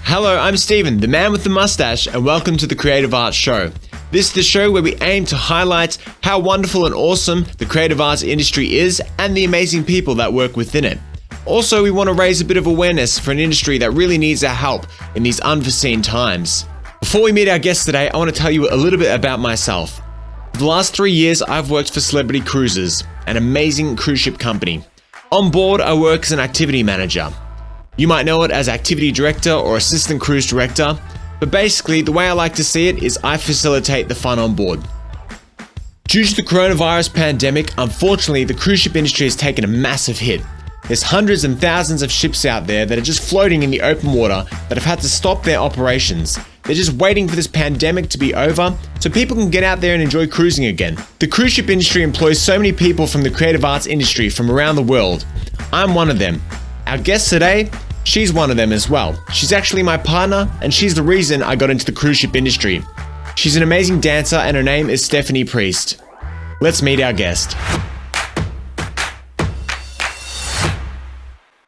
Hello, I'm Stephen, the man with the mustache, and welcome to the Creative Arts Show. This is the show where we aim to highlight how wonderful and awesome the creative arts industry is and the amazing people that work within it. Also, we want to raise a bit of awareness for an industry that really needs our help in these unforeseen times. Before we meet our guest today, I want to tell you a little bit about myself. For the last 3 years, I've worked for Celebrity Cruises, an amazing cruise ship company. On board, I work as an activity manager. You might know it as activity director or assistant cruise director, but basically the way I like to see it is I facilitate the fun on board. Due to the coronavirus pandemic, unfortunately the cruise ship industry has taken a massive hit. There's hundreds and thousands of ships out there that are just floating in the open water that have had to stop their operations. They're just waiting for this pandemic to be over so people can get out there and enjoy cruising again. The cruise ship industry employs so many people from the creative arts industry from around the world. I'm one of them. Our guest today, she's one of them as well. She's actually my partner, and she's the reason I got into the cruise ship industry. She's an amazing dancer, and her name is Stephanie Priest. Let's meet our guest.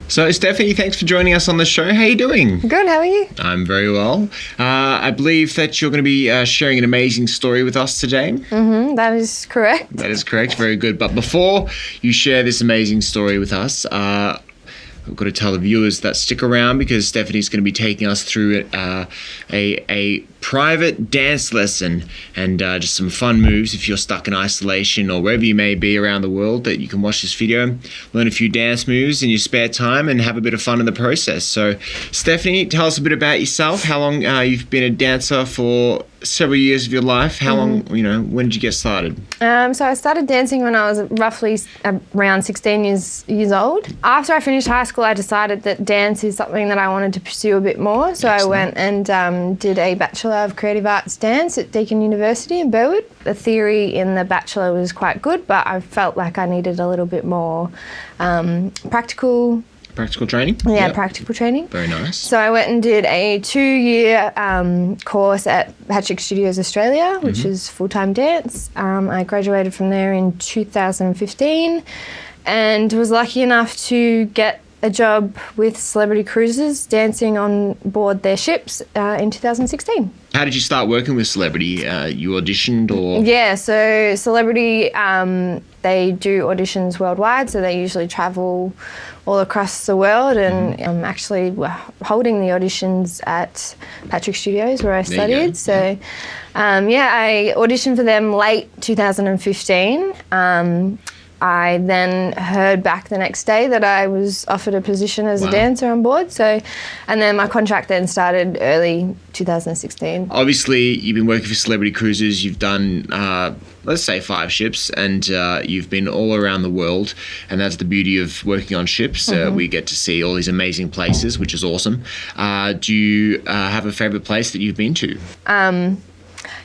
So, Stephanie, thanks for joining us on the show. How are you doing? Good, how are you? I'm very well. I believe that you're going to be sharing an amazing story with us today. That is correct. That is correct. Very good. But before you share this amazing story with us, I've got to tell the viewers that stick around because Stephanie's going to be taking us through a private dance lesson and just some fun moves if you're stuck in isolation or wherever you may be around the world, that you can watch this video, learn a few dance moves in your spare time and have a bit of fun in the process. So Stephanie, tell us a bit about yourself, how long you've been a dancer for several years of your life. How long, when did you get started? So I started dancing when I was roughly around 16 years old. After I finished high school, I decided that dance is something that I wanted to pursue a bit more. So I went and did a Bachelor of Creative Arts Dance at Deakin University in Burwood. The theory in the Bachelor was quite good, but I felt like I needed a little bit more practical training? Yeah, yep. Practical training. Very nice. So I went and did a 2-year course at Patrick Studios Australia, which is full-time dance. I graduated from there in 2015 and was lucky enough to get a job with Celebrity Cruises dancing on board their ships in 2016. How did you start working with Celebrity? You auditioned or? Yeah, so Celebrity, they do auditions worldwide, so they usually travel all across the world, and I'm actually holding the auditions at Patrick Studios where I studied. So I auditioned for them late 2015. I then heard back the next day that I was offered a position as a dancer on board. So, and then my contract then started early 2016. Obviously, you've been working for Celebrity Cruises. You've done, let's say, 5 ships, and you've been all around the world. And that's the beauty of working on ships. We get to see all these amazing places, which is awesome. Do you have a favourite place that you've been to?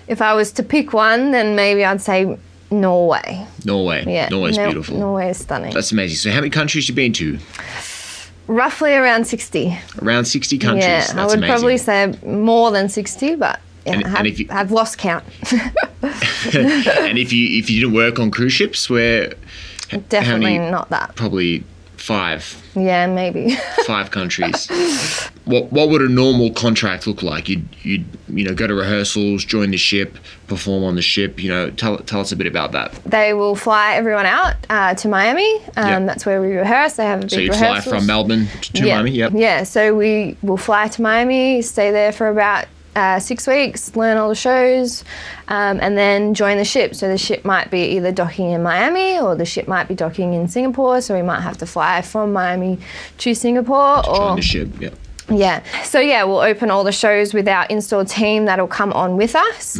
If I was to pick one, then maybe I'd say Norway. Yeah. Norway's beautiful. Norway is stunning. That's amazing. So how many countries have you been to? Roughly around 60. Around 60 countries? Yeah, That's I would amazing. probably say more than 60, but yeah, I've lost count. And if you didn't work on cruise ships, Definitely not that. Probably 5. Yeah, maybe. 5 countries. What would a normal contract look like? You'd go to rehearsals, join the ship, perform on the ship. Tell us a bit about that. They will fly everyone out to Miami. That's where we rehearse. They have a big rehearsals. So you fly from Melbourne to Miami? Yep. Yeah, so we will fly to Miami, stay there for about 6 weeks, learn all the shows, and then join the ship. So the ship might be either docking in Miami or the ship might be docking in Singapore. So we might have to fly from Miami to Singapore. Join the ship, yeah. Yeah. So we'll open all the shows with our install team that'll come on with us.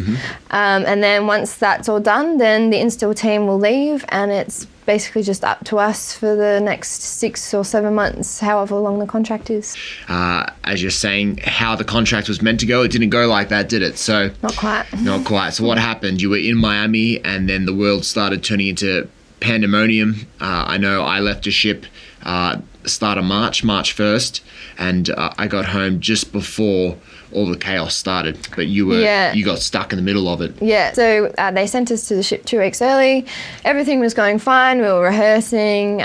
And then once that's all done, then the install team will leave, and it's basically just up to us for the next 6 or 7 months, however long the contract is. As you're saying, how the contract was meant to go, it didn't go like that, did it? So Not quite. Not quite. So what happened? You were in Miami, and then the world started turning into pandemonium. I know I left a ship start of March 1st, and I got home just before all the chaos started. But you got stuck in the middle of it. Yeah, so they sent us to the ship 2 weeks early. Everything was going fine. We were rehearsing,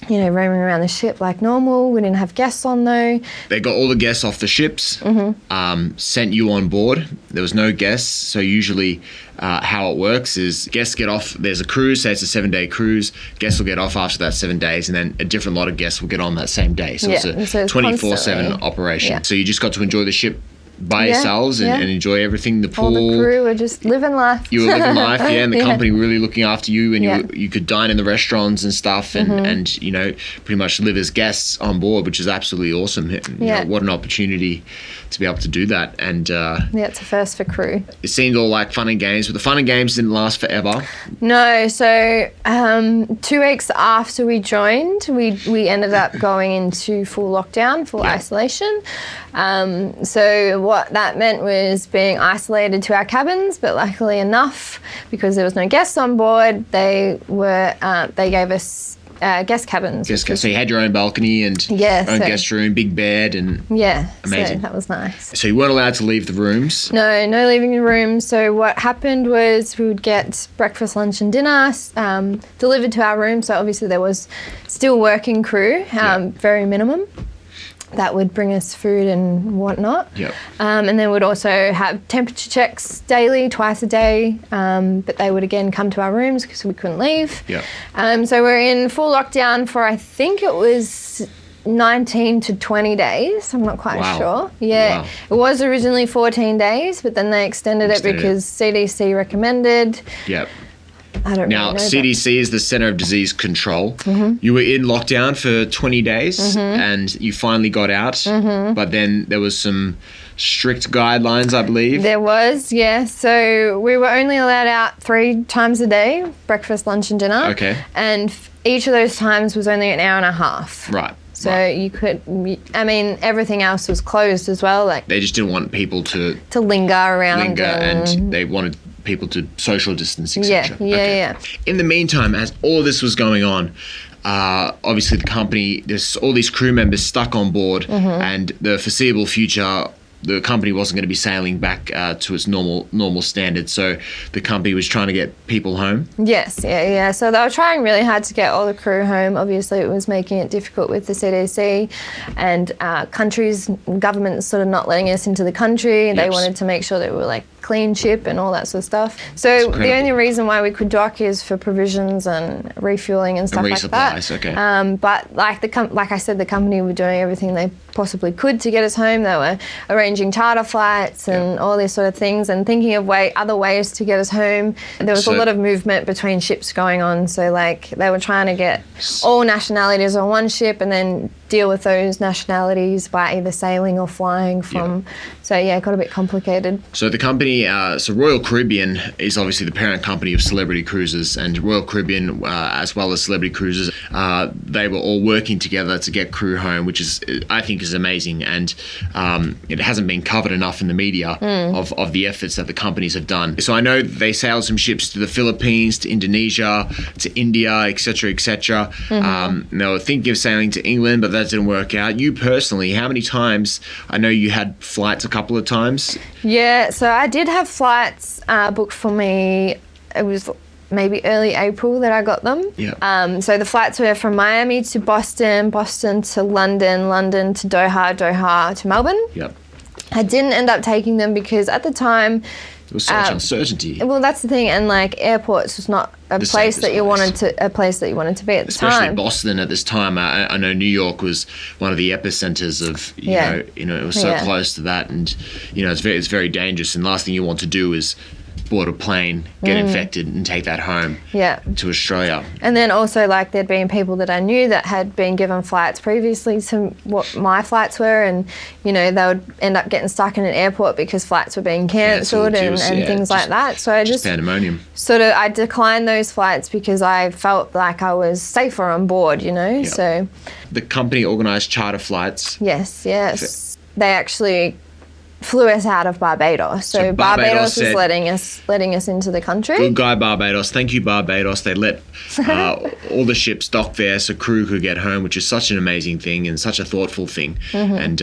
roaming around the ship like normal. We didn't have guests on though. They got all the guests off the ships, sent you on board. There was no guests, so usually how it works is guests get off. There's a cruise, say it's a 7-day cruise. Guests will get off after that 7 days, and then a different lot of guests will get on that same day. So it's a 24/7 operation. Yeah. So you just got to enjoy the ship by yourselves and enjoy everything. The pool. All the crew were just living life. You were living life, and the company were really looking after you, and you could dine in the restaurants and stuff, and pretty much live as guests on board, which is absolutely awesome. You know, what an opportunity to be able to do that. And it's a first for crew. It seemed all like fun and games, but the fun and games didn't last forever. No, so 2 weeks after we joined, we ended up going into full lockdown, full isolation. So what that meant was being isolated to our cabins, but luckily enough, because there was no guests on board, they gave us guest cabins. So you had your own balcony and own guest room, big bed, and amazing. So that was nice. So you weren't allowed to leave the rooms? No leaving the room. So what happened was we would get breakfast, lunch and dinner delivered to our room. So obviously there was still working crew, very minimum. That would bring us food and whatnot. Yep. And then we'd also have temperature checks daily, twice a day. But they would again come to our rooms because we couldn't leave. Yep. So we're in full lockdown for, I think it was 19 to 20 days. I'm not quite sure. Yeah. Wow. It was originally 14 days, but then they extended it because CDC recommended. Yep. I don't now, really know CDC is the Center of Disease Control. You were in lockdown for 20 days and you finally got out, but then there was some strict guidelines, I believe. There was, yeah. So we were only allowed out 3 times a day, breakfast, lunch and dinner. Okay. And each of those times was only an hour and a half. Right. So you could, everything else was closed as well. Like they just didn't want people to linger around. And they wanted people to social distance, etc. Yeah. In the meantime, as all this was going on, obviously the company, there's all these crew members stuck on board, and the foreseeable future, the company wasn't going to be sailing back to its normal standards. So the company was trying to get people home. Yes, yeah. So they were trying really hard to get all the crew home. Obviously, it was making it difficult with the CDC and governments sort of not letting us into the country. They wanted to make sure that we were like clean ship and all that sort of stuff. So the only reason why we could dock is for provisions and refueling and stuff like that. Okay. But like I said, the company were doing everything they possibly could to get us home. They were arranging charter flights and all these sort of things and thinking of other ways to get us home. There was a lot of movement between ships going on. So like they were trying to get all nationalities on one ship and then deal with those nationalities by either sailing or flying from. So it got a bit complicated. So the company, so Royal Caribbean is obviously the parent company of Celebrity Cruises, and Royal Caribbean, as well as Celebrity Cruises, they were all working together to get crew home, which I think is amazing, and it hasn't been covered enough in the media of the efforts that the companies have done. So I know they sailed some ships to the Philippines, to Indonesia, to India, etc., etc. They were thinking of sailing to England, but that didn't work out. You personally, how many times? I know you had flights a couple of times. Yeah, so I did have flights booked for me. It was maybe early April that I got them. Yeah. So the flights were from Miami to Boston, Boston to London, London to Doha, Doha to Melbourne. Yep. I didn't end up taking them because at the time there was such uncertainty. Well, that's the thing, and like airports was not a place that you wanted to be at the time. Especially Boston at this time. I know New York was one of the epicenters of it was so close to that, and it's very dangerous. And the last thing you want to do is board a plane, get infected, and take that home to Australia. And then also, like, there'd been people that I knew that had been given flights previously to what my flights were, and they would end up getting stuck in an airport because flights were being cancelled and things like that. So I just pandemonium. I declined those flights because I felt like I was safer on board, So the company organised charter flights. Yes. They actually flew us out of Barbados. So Barbados was letting us into the country. Good guy, Barbados. Thank you, Barbados. They let all the ships dock there so crew could get home, which is such an amazing thing and such a thoughtful thing. And,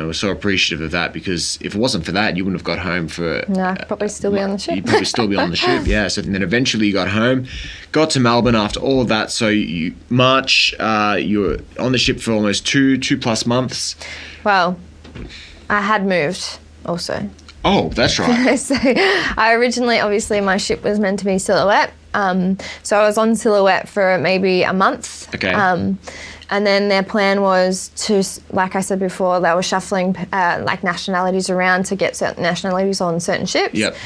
we're so appreciative of that, because if it wasn't for that, you wouldn't have got home for... No, I'd probably still be on the ship. You'd probably still be on the ship, yeah. So then eventually you got home, got to Melbourne after all of that. So you were on the ship for almost two plus months. Well, I had moved also. Oh, that's right. So I originally, obviously, my ship was meant to be Silhouette. So I was on Silhouette for maybe a month. Okay. And then their plan was to, like I said before, they were shuffling nationalities around to get certain nationalities on certain ships. Yep.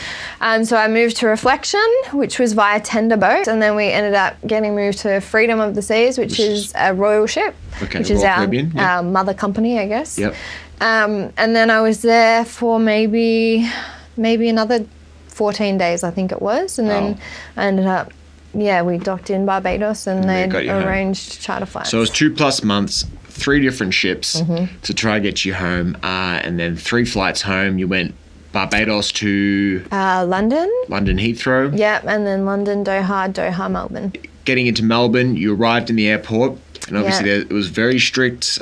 So I moved to Reflection, which was via tender boat, and then we ended up getting moved to Freedom of the Seas, which is a royal ship, which is our mother company, I guess. Yep. And then I was there for maybe another 14 days, I think it was, and then I ended up. Yeah, we docked in Barbados and they arranged charter flights. So it was 2+ months, 3 different ships to try to get you home, and then 3 flights home. You went Barbados to... London. London Heathrow. Yep, and then London, Doha, Melbourne. Getting into Melbourne, you arrived in the airport, and obviously it was very strict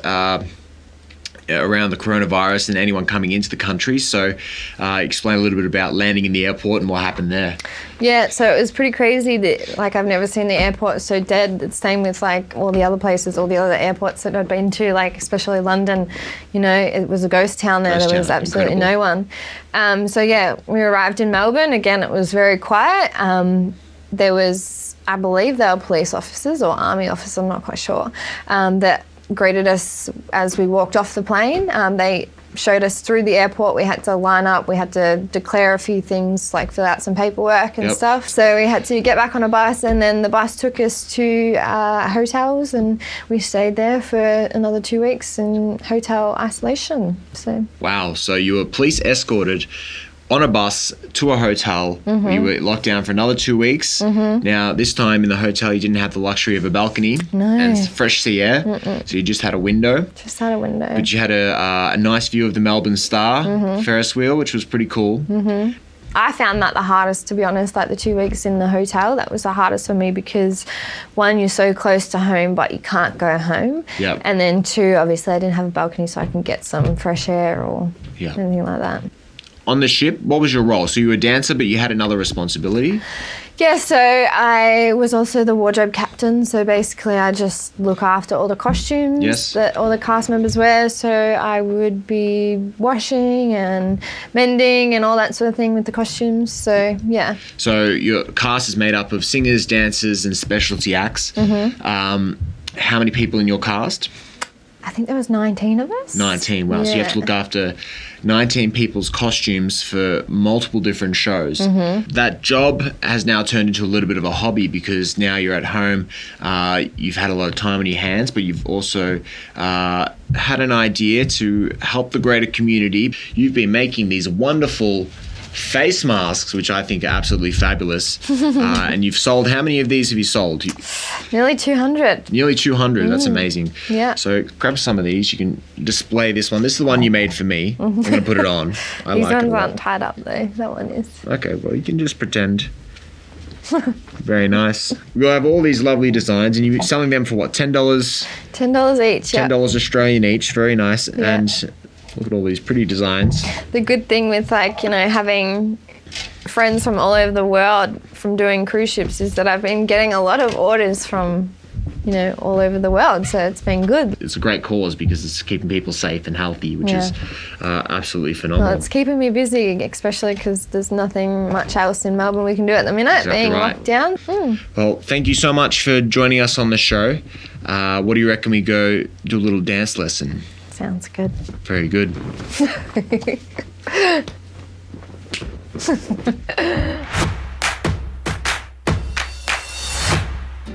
around the coronavirus and anyone coming into the country. So explain a little bit about landing in the airport and what happened there. Yeah, so it was pretty crazy that, I've never seen the airport so dead. It's same with, all the other places, all the other airports that I'd been to, especially London, it was a ghost town there. There was absolutely no one. We arrived in Melbourne. Again, it was very quiet. There was, I believe they were police officers or army officers, I'm not quite sure, that greeted us as we walked off the plane. They showed us through the airport. We had to line up. We had to declare a few things, fill out some paperwork and stuff. So we had to get back on a bus, and then the bus took us to hotels, and we stayed there for another 2 weeks in hotel isolation. So wow. So you were police escorted on a bus to a hotel. You were locked down for another 2 weeks. Now, this time in the hotel, you didn't have the luxury of a balcony and fresh sea air, so you just had a window. Just had a window. But you had a nice view of the Melbourne Star Ferris wheel, which was pretty cool. I found that the hardest, to be honest, the 2 weeks in the hotel. That was the hardest for me because, one, you're so close to home, but you can't go home. Yep. And then 2, obviously, I didn't have a balcony, so I can get some fresh air or anything like that. On the ship, what was your role? So you were a dancer, but you had another responsibility? Yeah, so I was also the wardrobe captain. So basically I just look after all the costumes that all the cast members wear. So I would be washing and mending and all that sort of thing with the costumes. So, yeah. So your cast is made up of singers, dancers and specialty acts. How many people in your cast? I think there was 19 of us. 19, wow. Yeah. So you have to look after 19 people's costumes for multiple different shows. That job has now turned into a little bit of a hobby because now you're at home, you've had a lot of time on your hands, but you've also had an idea to help the greater community. You've been making these wonderful face masks, which I think are absolutely fabulous. And you've sold, how many of these have you sold? Nearly 200. Nearly 200, that's amazing. Yeah. So grab some of these, you can display this one. This is the one you made for me. I'm going to put it on. These ones aren't tied up though, that one is. Okay, well you can just pretend. Very nice. We'll have all these lovely designs and you're selling them for what, $10? $10 each, yeah. $10 Australian each, very nice. Yeah. And look at all these pretty designs. The good thing with having friends from all over the world from doing cruise ships is that I've been getting a lot of orders from, all over the world. So it's been good. It's a great cause because it's keeping people safe and healthy, which is absolutely phenomenal. Well, it's keeping me busy, especially because there's nothing much else in Melbourne we can do at the minute, being locked down. Well, thank you so much for joining us on the show. What do you reckon we go do a little dance lesson? Sounds good. Very good.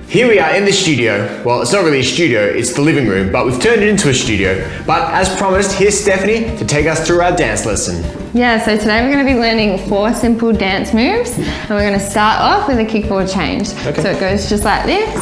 Here we are in the studio. Well, it's not really a studio, it's the living room, but we've turned it into a studio. But as promised, here's Stephanie to take us through our dance lesson. Yeah, so today we're going to be learning 4 simple dance moves, and we're going to start off with a kickball change. Okay. So it goes just like this: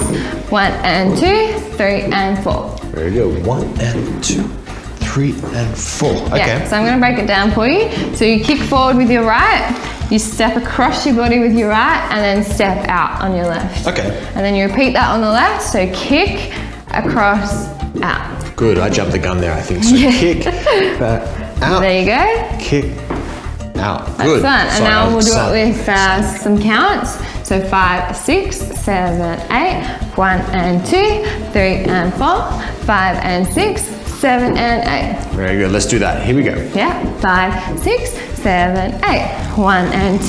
1 and 2, 3 and 4. Very good. 1 and 2, 3 3 and 4. Okay. Yeah, so I'm going to break it down for you. So you kick forward with your right, you step across your body with your right, and then step out on your left. Okay. And then you repeat that on the left, so kick, across, out. Good, I jumped the gun there, I think. So kick, out. There you go. Kick, out. Good. That's fun. And now we'll do it with some counts. So 5, 6, 7, 8, 1 and 2, 3 and 4, 5 and 6, 7 and 8. Very good, let's do that. Here we go. Yeah, 5, 6, 7, 8, 1 and 2,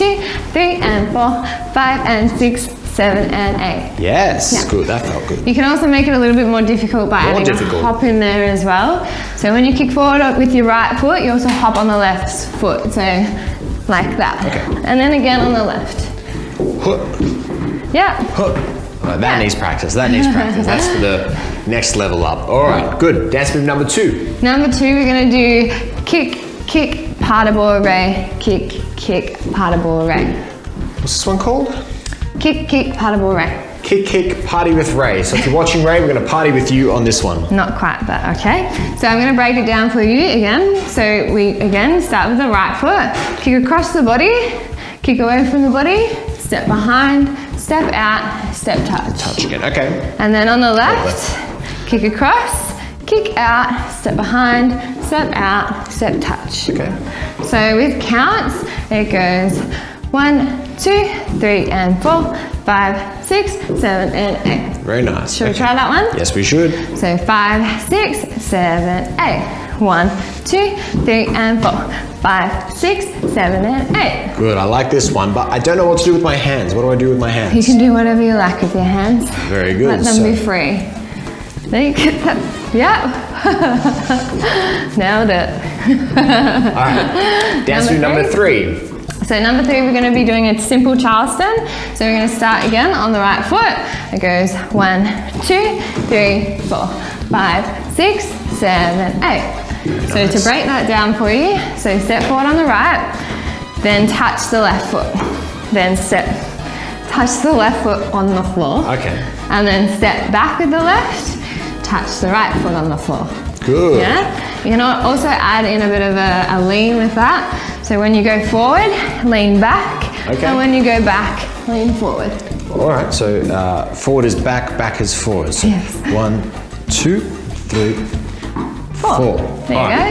3 and 4, 5 and 6, 7 and 8. Yes, Yeah. good, that felt good. You can also make it a little bit more difficult by adding a hop in there as well. So when you kick forward with your right foot, you also hop on the left foot. So like that. Okay. And then again on the left. Yeah. Right, that needs practice, that needs practice. That's for the next level up. All right, good. Dance move number 2. Number 2, we're gonna do kick, kick, party ball array, kick, kick, party ball array. What's this one called? Kick, kick, party ball array. Kick, kick, party with Ray. So if you're watching Ray, we're gonna party with you on this one. Not quite, but okay. So I'm gonna break it down for you again. So we, again, start with the right foot, kick across the body, kick away from the body, step behind, step out, step touch. Touch again, okay. And then on the left, kick across, kick out, step behind, step out, step touch. Okay. So with counts, it goes 1, 2, 3 and 4, 5, 6, 7 and 8. Very nice. Should we try that one? Yes, we should. So 5, 6, 7, 8. 1, 2, 3 and 4. 5, 6, 7 and 8. Good, I like this one, but I don't know what to do with my hands. What do I do with my hands? You can do whatever you like with your hands. Very good. Let them be free. There you get that. Yeah. Nailed it. All right, dance move number 3. So number 3, we're going to be doing a simple Charleston. So we're going to start again on the right foot. It goes 1, 2, 3, 4, 5, 6, 7, 8. So to break that down for you, so step forward on the right, then touch the left foot, then touch the left foot on the floor. Okay. And then step back with the left, touch the right foot on the floor. Good. Yeah. You can also add in a bit of a lean with that. So when you go forward, lean back. Okay. And when you go back, lean forward. All right, so forward is back, back is forward. So Yes. 1, 2, 3, 4. There you go.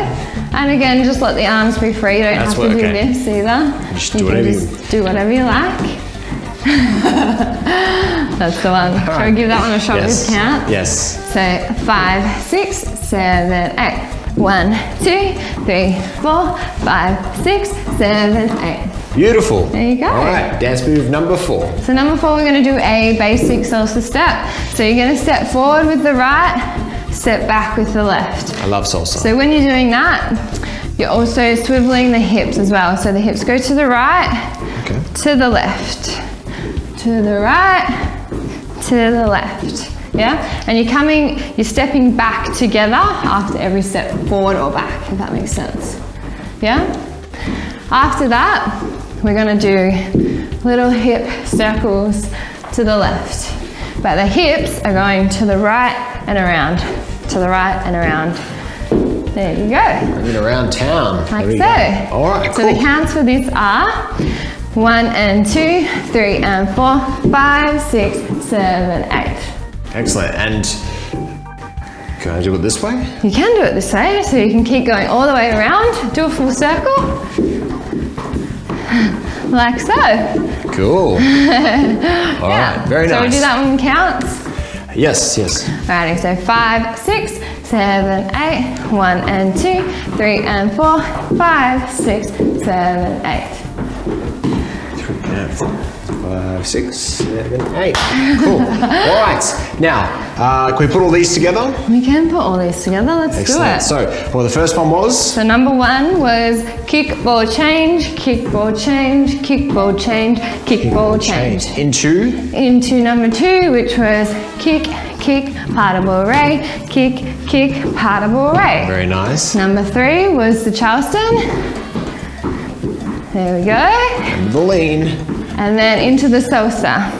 And again, just let the arms be free. You don't have to do this either. Just do whatever do whatever you like. That's the one. Shall we give that one a shot with count? Yes. So 5, 6, 7, 8. 1, 2, 3, 4, 5, 6, 7, 8. Beautiful. There you go. All right, dance move number 4. So number 4, we're going to do a basic salsa step. So you're going to step forward with the right, step back with the left. I love salsa. So when you're doing that, you're also swiveling the hips as well. So the hips go to the right, to the left, to the right, to the left. Yeah, and you're stepping back together after every step forward or back, if that makes sense. Yeah? After that, we're gonna do little hip circles to the left. But the hips are going to the right and around, to the right and around. There you go. Bring it around town. Like so. All right, cool. So the counts for this are 1 and 2, 3 and 4, 5, 6, 7, 8. Excellent. And can I do it this way? You can do it this way, so you can keep going all the way around, do a full circle, like so. Cool. All right, very nice. So we do that one counts? Yes, yes. Alrighty, so 5, 6, 7, 8, 1 and 2, 3 and 4, 5, 6, 7, 8. 3 and 4, 5, 6, 7, 8. Cool. All right. Now, can we put all these together? We can put all these together. Let's do it. So, well, the first one was? So number 1 was kick, ball, change, kick, ball, change, kick, ball, change, kick, ball, change. Into number 2, which was kick, kick, party ball, ray, kick, kick, party ball, ray. Very nice. Number 3 was the Charleston. There we go. And the lean. And then into the salsa.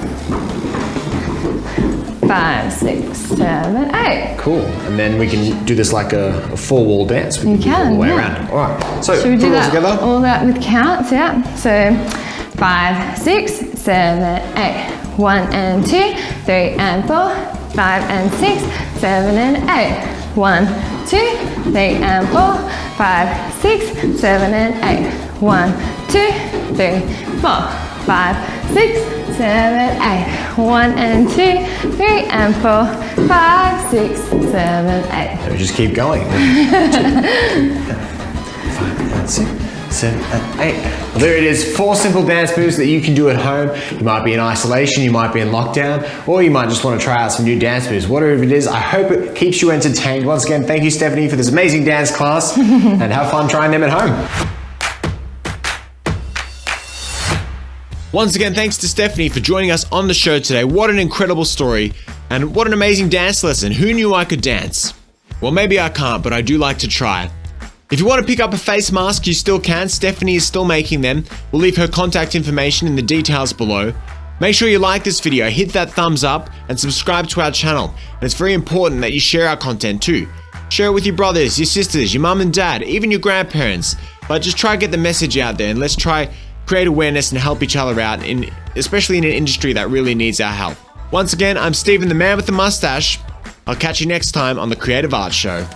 5, 6, 7, 8. Cool. And then we can do this like a four-wall dance. We can do it all the way around. All right. So Should we put do it all that together. all that with counts? Yeah. So 5, 6, 7, 8. 1 and 2, 3 and 4, 5 and 6, 7 and 8. 1, 2, 3 and 4, 5, 6, 7 and 8. 1, 2, 3, 4, 5, 6, 7, 8. 1 and 2, 3 and 4, 5, 6, 7, 8. So just keep going. 5 and 6, 7 and 8. Well, there it is. 4 simple dance moves that you can do at home. You might be in isolation, you might be in lockdown, or you might just want to try out some new dance moves. Whatever it is, I hope it keeps you entertained. Once again, thank you, Stephanie, for this amazing dance class, and have fun trying them at home. Once again, thanks to Stephanie for joining us on the show today. What an incredible story, and what an amazing dance lesson. Who knew I could dance? Well, maybe I can't, but I do like to try. If you want to pick up a face mask, you still can. Stephanie is still making them. We'll leave her contact information in the details below. Make sure you like this video, hit that thumbs up, and subscribe to our channel. And it's very important that you share our content too. Share it with your brothers, your sisters, your mum and dad, even your grandparents. But just try to get the message out there, and let's try create awareness and help each other out, especially in an industry that really needs our help. Once again, I'm Steven, the man with the mustache. I'll catch you next time on the Creative Arts Show.